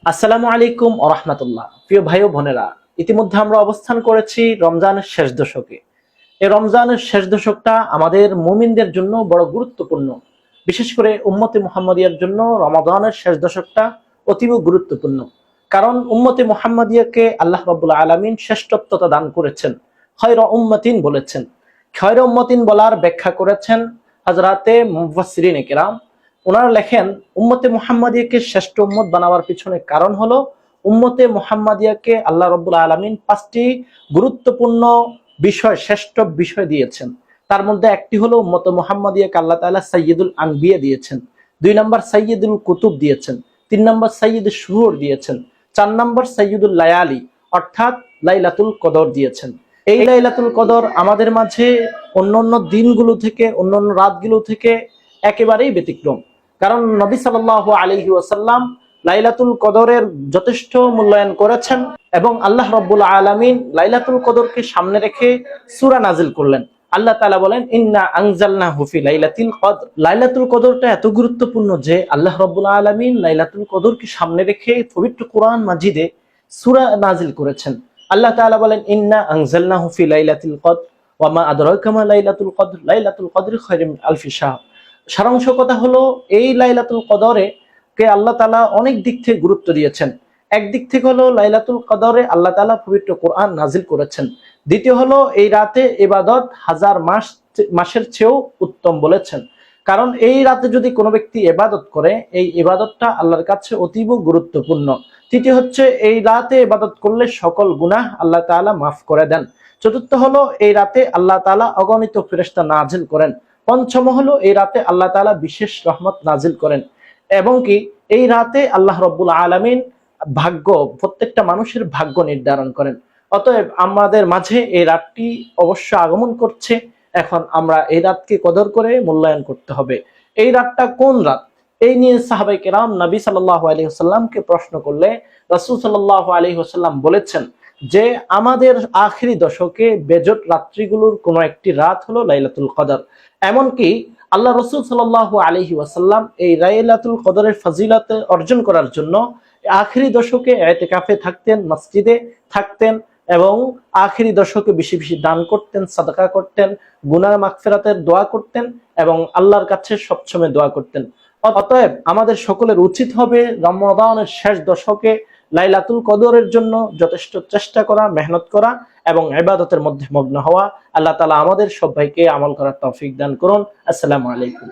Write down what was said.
আসসালামু আলাইকুম ওয়া রাহমাতুল্লাহ। প্রিয় ভাই ও বোনেরা, ইতিমধ্যে আমরা অবস্থান করেছি রমজানের শেষ দশকে। এই রমজানের শেষ দশকটা আমাদের মুমিনদের জন্য বড় গুরুত্বপূর্ণ। বিশেষ করে উম্মতে মুহাম্মাদিয়ার জন্য রমাদানের শেষ দশকটা অতীব গুরুত্বপূর্ণ। কারণ উম্মতে মুহাম্মাদিয়াকে আল্লাহ রাব্বুল আলামিন শ্রেষ্ঠত্বতা দান করেছেন, খায়রা উম্মাতিন বলেছেন। খায়রা উম্মাতিন বলার ব্যাখ্যা করেছেন হযরতে মুফাসসিরিনে কেরাম। ওনারা লেখেন, উম্মতে মুহাম্মাদিয়াকে শ্রেষ্ঠ উম্মত বানাবার পিছনে কারণ হলো উম্মতে মুহাম্মাদিয়াকে আল্লাহ রাব্বুল আলামিন 5টি গুরুত্বপূর্ণ বিষয়, শ্রেষ্ঠ বিষয় দিয়েছেন। তার মধ্যে একটি হলো উম্মতে মুহাম্মাদিয়াকে আল্লাহ তাআলা সাইয়্যিদুল আনবিয়া দিয়েছেন, 2 নম্বর সাইয়্যিদুল কুতুব দিয়েছেন, 3 নম্বর সাইয়্যিদুশ শুহুর দিয়েছেন, 4 নম্বর সাইয়্যিদুল লায়ালি অর্থাৎ লাইলাতুল কদর দিয়েছেন। এই লাইলাতুল কদর আমাদের মাঝে অন্যান্য দিনগুলো থেকে, অন্যান্য রাতগুলো থেকে একেবারেই ব্যতিক্রম। কারণ নবী সাল্লাল্লাহু আলাইহি ওয়াসাল্লাম লাইলাতুল কদরের যথেষ্ট মূল্যায়ন করেছেন এবং আল্লাহ রাব্বুল আলামিন লাইলাতুল কদরকে সামনে রেখে সূরা নাজিল করলেন। আল্লাহ তাআলা বলেন, ইন্না আনজালনাহু ফি লাইলাতিল কদর। লাইলাতুল কদরটা এত গুরুত্বপূর্ণ যে আল্লাহ রাব্বুল আলামিন লাইলাতুল কদরকে সামনে রেখে পবিত্র কোরআন মাজিদে সূরা নাজিল করেছেন। আল্লাহ তাআলা বলেন, ইন্না আনজালনাহু ফি লাইলাতিল কদর ওয়া মা আদরাকা মা লাইলাতুল কদর লাইলাতুল কদরি খায়রুম মিন আলফি শাহর। সারাংশ কথা হলো, এই লাইলাতুল কদরে কে আল্লাহ তাআলা অনেক দিক থেকে গুরুত্ব দিয়েছেন। একদিক থেকে হলো লাইলাতুল কদরে আল্লাহ তাআলা পবিত্র কোরআন নাজিল করেছেন। দ্বিতীয় হলো এই রাতে ইবাদত হাজার মাসের চেয়েও উত্তম বলেছেন। কারণ এই রাতে যদি কোনো ব্যক্তি ইবাদত করে, এই ইবাদতটা আল্লাহর কাছে অতীব গুরুত্বপূর্ণ। তৃতীয় হচ্ছে, এই রাতে ইবাদত করলে সকল গুনাহ আল্লাহ তাআলা মাফ করে দেন। চতুর্থ হলো, এই রাতে আল্লাহ তাআলা অগণিত ফেরেশতা নাজিল করেন। পঞ্চম হলো, এই রাতে আল্লাহ তাআলা বিশেষ রহমত নাজিল করেন এবং কি এই রাতে আল্লাহ রাব্বুল আলামিন ভাগ্য, প্রত্যেকটা মানুষের ভাগ্য নির্ধারণ করেন। অতএব আমাদের মাঝে এই রাতটি অবশ্য আগমন করছে। এখন আমরা এই রাতকে কদর করে মূল্যায়ন করতে হবে। এই রাতটা কোন রাত, এই নিয়ে সাহাবায়ে কেরাম নবী সাল্লাল্লাহু আলাইহি ওয়াসাল্লামকে প্রশ্ন করলে রাসূল সাল্লাল্লাহু আলাইহি ওয়াসাল্লাম বলেছেন যে আমাদের আখিরি দশকে বেজোট রাত্রিগুলোর কোন একটি রাত হলো লাইলাতুল কদর। এমনকি আল্লাহ রাসূল সাল্লাল্লাহু আলাইহি ওয়াসাল্লাম এই লাইলাতুল কদরের ফজিলত অর্জন করার জন্য আখিরি দশকে ইতিকাফে থাকতেন, মসজিদে থাকতেন এবং আখিরি দশকে বেশি বেশি দান করতেন, সাদাকা করতেন, গুনাহ মাগফিরাতের দোয়া করতেন এবং আল্লাহর কাছে সবসময় দোয়া করতেন। অতএব আমাদের সকলের উচিত হবে রমাদানের শেষ দশকে লাইলাতুল কদরের জন্য যথেষ্ট চেষ্টা করা, মেহনত করা এবং ইবাদতের মধ্যে মগ্ন হওয়া। আল্লাহ তাআলা আমাদের সবাইকে আমল করার তৌফিক দান করুন। আসসালামু আলাইকুম।